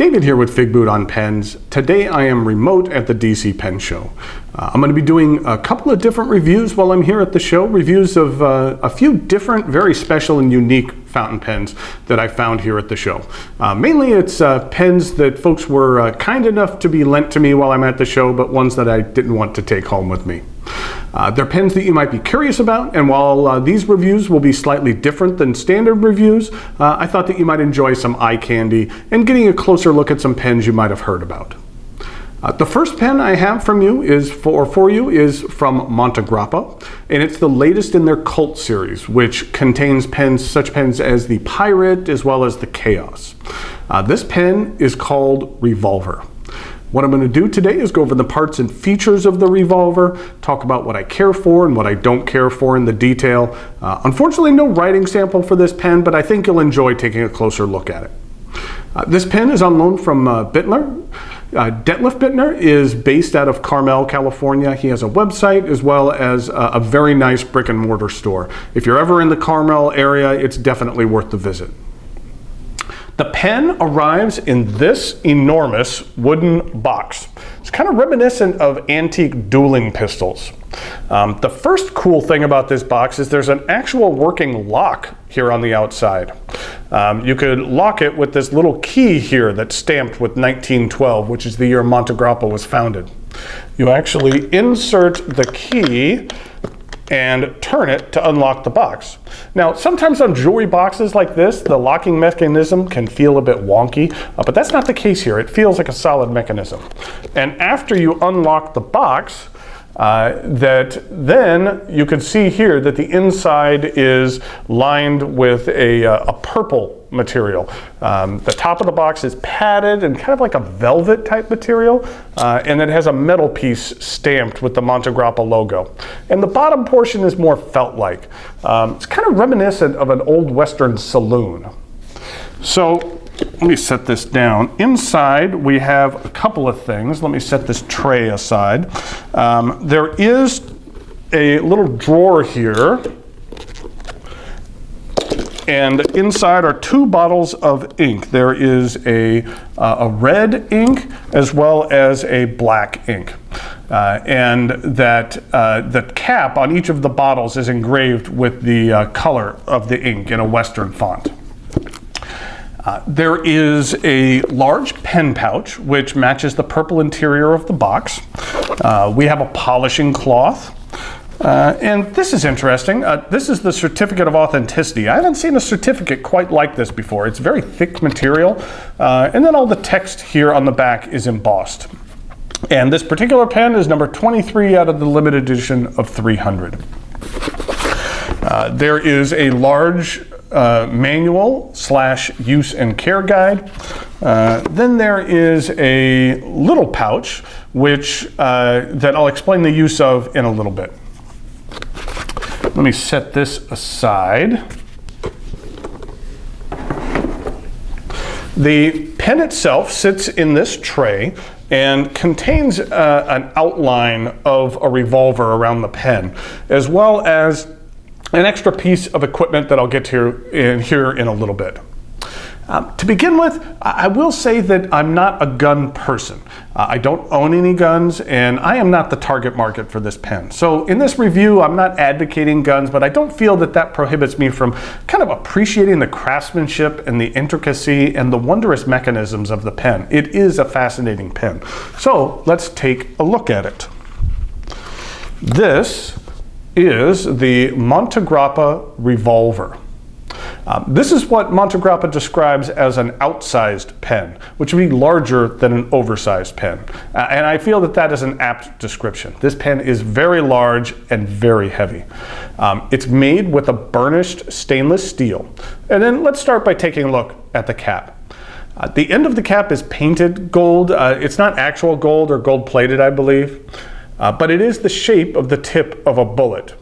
David here with Figboot on Pens. Today I am remote at the DC Pen Show. I'm going to be doing a couple of different reviews while I'm here at the show. Reviews of a few different, very special and unique fountain pens that I found here at the show. Mainly it's pens that folks were kind enough to be lent to me while I'm at the show, but ones that I didn't want to take home with me. They're pens that you might be curious about, and while these reviews will be slightly different than standard reviews, I thought that you might enjoy some eye candy and getting a closer look at some pens you might have heard about. The first pen I have from you is for you is from Montegrappa, and it's the latest in their Cult series, which contains such pens as the Pirate as well as the Chaos. This pen is called Revolver. What I'm going to do today is go over the parts and features of the Revolver, talk about what I care for and what I don't care for in the detail. Unfortunately, no writing sample for this pen, but I think you'll enjoy taking a closer look at it. This pen is on loan from Bittner. Detlef Bittner is based out of Carmel, California. He has a website as well as a very nice brick and mortar store. If you're ever in the Carmel area, it's definitely worth the visit. The pen arrives in this enormous wooden box. It's kind of reminiscent of antique dueling pistols. The first cool thing about this box is there's an actual working lock here on the outside. You could lock it with this little key here that's stamped with 1912, which is the year Montegrappa was founded. You actually insert the key and turn it to unlock the box. Now, sometimes on jewelry boxes like this, the locking mechanism can feel a bit wonky, but that's not the case here. It feels like a solid mechanism. And after you unlock the box, then you can see here that the inside is lined with a purple material. The top of the box is padded and kind of like a velvet type material, and it has a metal piece stamped with the Montegrappa logo. And the bottom portion is more felt-like. It's kind of reminiscent of an old Western saloon. So let me set this down. Inside we have a couple of things. Let me set this tray aside. There is a little drawer here, and inside are two bottles of ink. There is a red ink as well as a black ink. And the cap on each of the bottles is engraved with the color of the ink in a Western font. There is a large pen pouch which matches the purple interior of the box. We have a polishing cloth. And this is interesting. This is the certificate of authenticity. I haven't seen a certificate quite like this before. It's very thick material. And then all the text here on the back is embossed. And this particular pen is number 23 out of the limited edition of 300. There is a large manual / use and care guide. Then there is a little pouch which that I'll explain the use of in a little bit. Let me set this aside. The pen itself sits in this tray and contains an outline of a revolver around the pen, as well as an extra piece of equipment that I'll get to here in a little bit. To begin with, I will say that I'm not a gun person. I don't own any guns, and I am not the target market for this pen. So in this review, I'm not advocating guns, but I don't feel that that prohibits me from kind of appreciating the craftsmanship and the intricacy and the wondrous mechanisms of the pen. It is a fascinating pen. So let's take a look at it. This is the Montegrappa Revolver. This is what Montegrappa describes as an outsized pen, which would be larger than an oversized pen. And I feel that that is an apt description. This pen is very large and very heavy. It's made with a burnished stainless steel. And then let's start by taking a look at the cap. The end of the cap is painted gold. It's not actual gold or gold plated, I believe, but it is the shape of the tip of a bullet.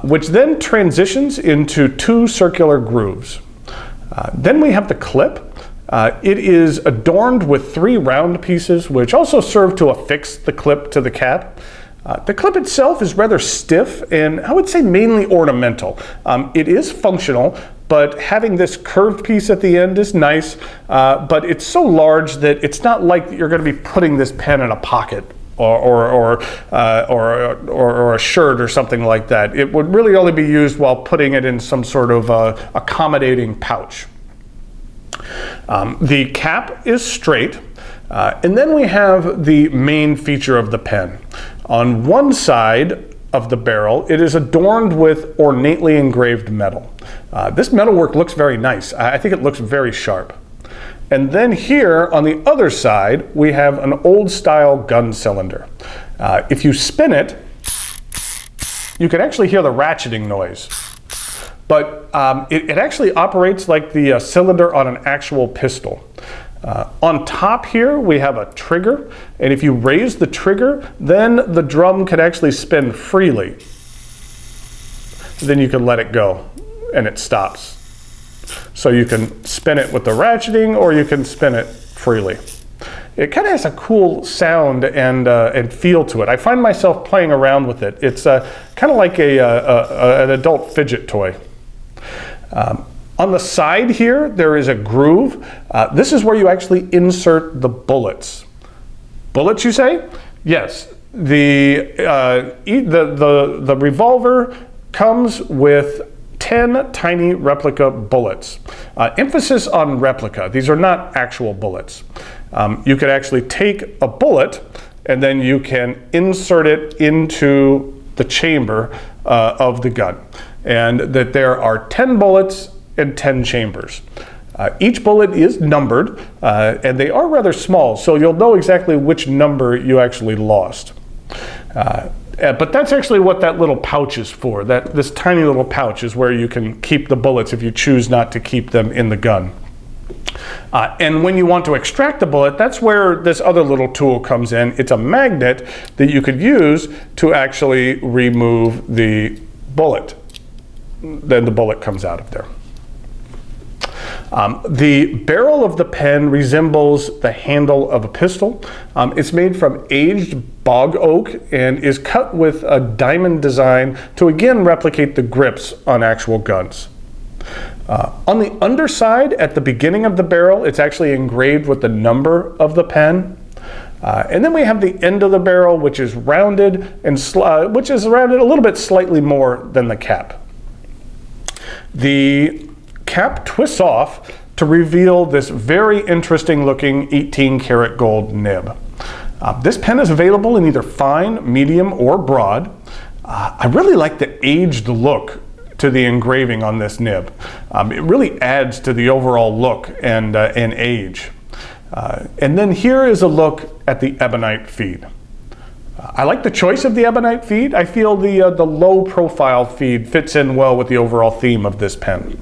Which then transitions into two circular grooves. Then we have the clip. It is adorned with three round pieces which also serve to affix the clip to the cap. The clip itself is rather stiff and I would say mainly ornamental. It is functional, but having this curved piece at the end is nice, but it's so large that it's not like you're going to be putting this pen in a pocket or a shirt or something like that. It would really only be used while putting it in some sort of accommodating pouch. The cap is straight, and then we have the main feature of the pen. On one side of the barrel, it is adorned with ornately engraved metal. This metalwork looks very nice. I think it looks very sharp. And then here on the other side, we have an old style gun cylinder. If you spin it, you can actually hear the ratcheting noise. But it actually operates like the cylinder on an actual pistol. On top here, we have a trigger, and if you raise the trigger, then the drum can actually spin freely. Then you can let it go, and it stops. So you can spin it with the ratcheting, or you can spin it freely. It kind of has a cool sound and feel to it. I find myself playing around with it. It's kind of like an adult fidget toy. On the side here, there is a groove. This is where you actually insert the bullets. Bullets, you say? Yes. The revolver comes with 10 tiny replica bullets. Emphasis on replica. These are not actual bullets. You could actually take a bullet and then you can insert it into the chamber of the gun. And that there are 10 bullets and 10 chambers. Each bullet is numbered, and they are rather small, so you'll know exactly which number you actually lost. But that's actually what that little pouch is for. This tiny little pouch is where you can keep the bullets if you choose not to keep them in the gun. And when you want to extract the bullet, that's where this other little tool comes in. It's a magnet that you could use to actually remove the bullet. Then the bullet comes out of there. The barrel of the pen resembles the handle of a pistol. It's made from aged bog oak and is cut with a diamond design to again replicate the grips on actual guns. On the underside, at the beginning of the barrel, it's actually engraved with the number of the pen. And then we have the end of the barrel, which is rounded and which is rounded a little bit slightly more than the cap. The cap twists off to reveal this very interesting looking 18 karat gold nib. This pen is available in either fine, medium, or broad. I really like the aged look to the engraving on this nib. It really adds to the overall look and age. And then here is a look at the Ebonite Feed. I like the choice of the Ebonite Feed. I feel the low profile feed fits in well with the overall theme of this pen.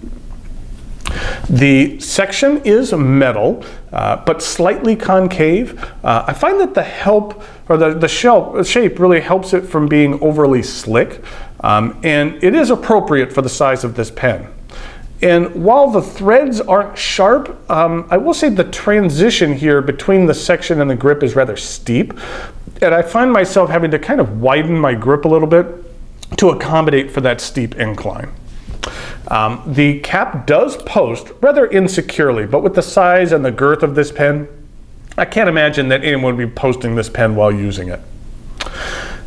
The section is metal, but slightly concave. I find that the shape really helps it from being overly slick, and it is appropriate for the size of this pen. And while the threads aren't sharp, I will say the transition here between the section and the grip is rather steep, and I find myself having to kind of widen my grip a little bit to accommodate for that steep incline. The cap does post rather insecurely, but with the size and the girth of this pen, I can't imagine that anyone would be posting this pen while using it.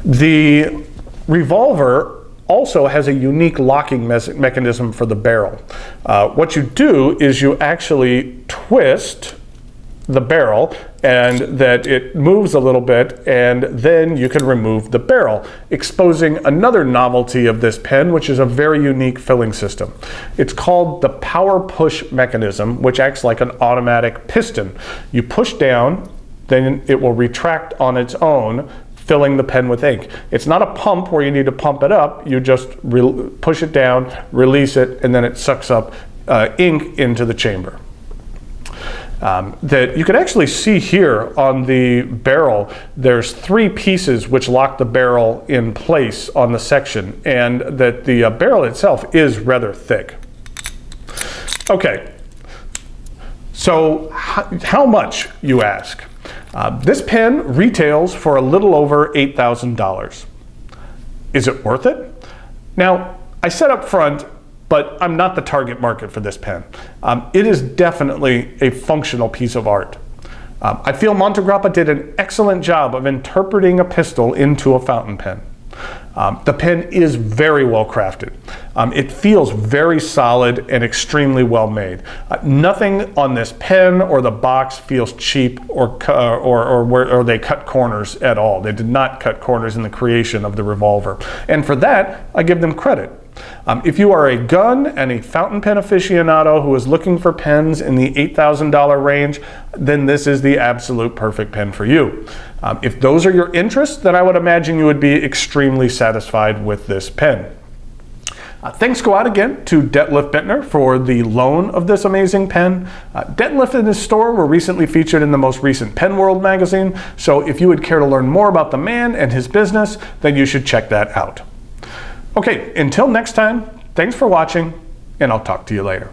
The revolver also has a unique locking mechanism for the barrel. What you do is you actually twist the barrel and that it moves a little bit, and then you can remove the barrel, exposing another novelty of this pen, which is a very unique filling system. It's called the power push mechanism, which acts like an automatic piston. You push down, then it will retract on its own, filling the pen with ink. It's not a pump where you need to pump it up. You just push it down, release it, and then it sucks up ink into the chamber. That you can actually see here on the barrel, there's 3 pieces which lock the barrel in place on the section, and that the barrel itself is rather thick. Okay, so how much, you ask? This pen retails for a little over $8,000. Is it worth it? Now, I said up front, but I'm not the target market for this pen. It is definitely a functional piece of art. I feel Montegrappa did an excellent job of interpreting a pistol into a fountain pen. The pen is very well crafted. It feels very solid and extremely well made. Nothing on this pen or the box feels cheap or they cut corners at all. They did not cut corners in the creation of the revolver. And for that, I give them credit. If you are a gun and a fountain pen aficionado who is looking for pens in the $8,000 range, then this is the absolute perfect pen for you. If those are your interests, then I would imagine you would be extremely satisfied with this pen. Thanks go out again to Detlef Bittner for the loan of this amazing pen. Detlef and his store were recently featured in the most recent Pen World magazine, so if you would care to learn more about the man and his business, then you should check that out. Okay, until next time, thanks for watching, and I'll talk to you later.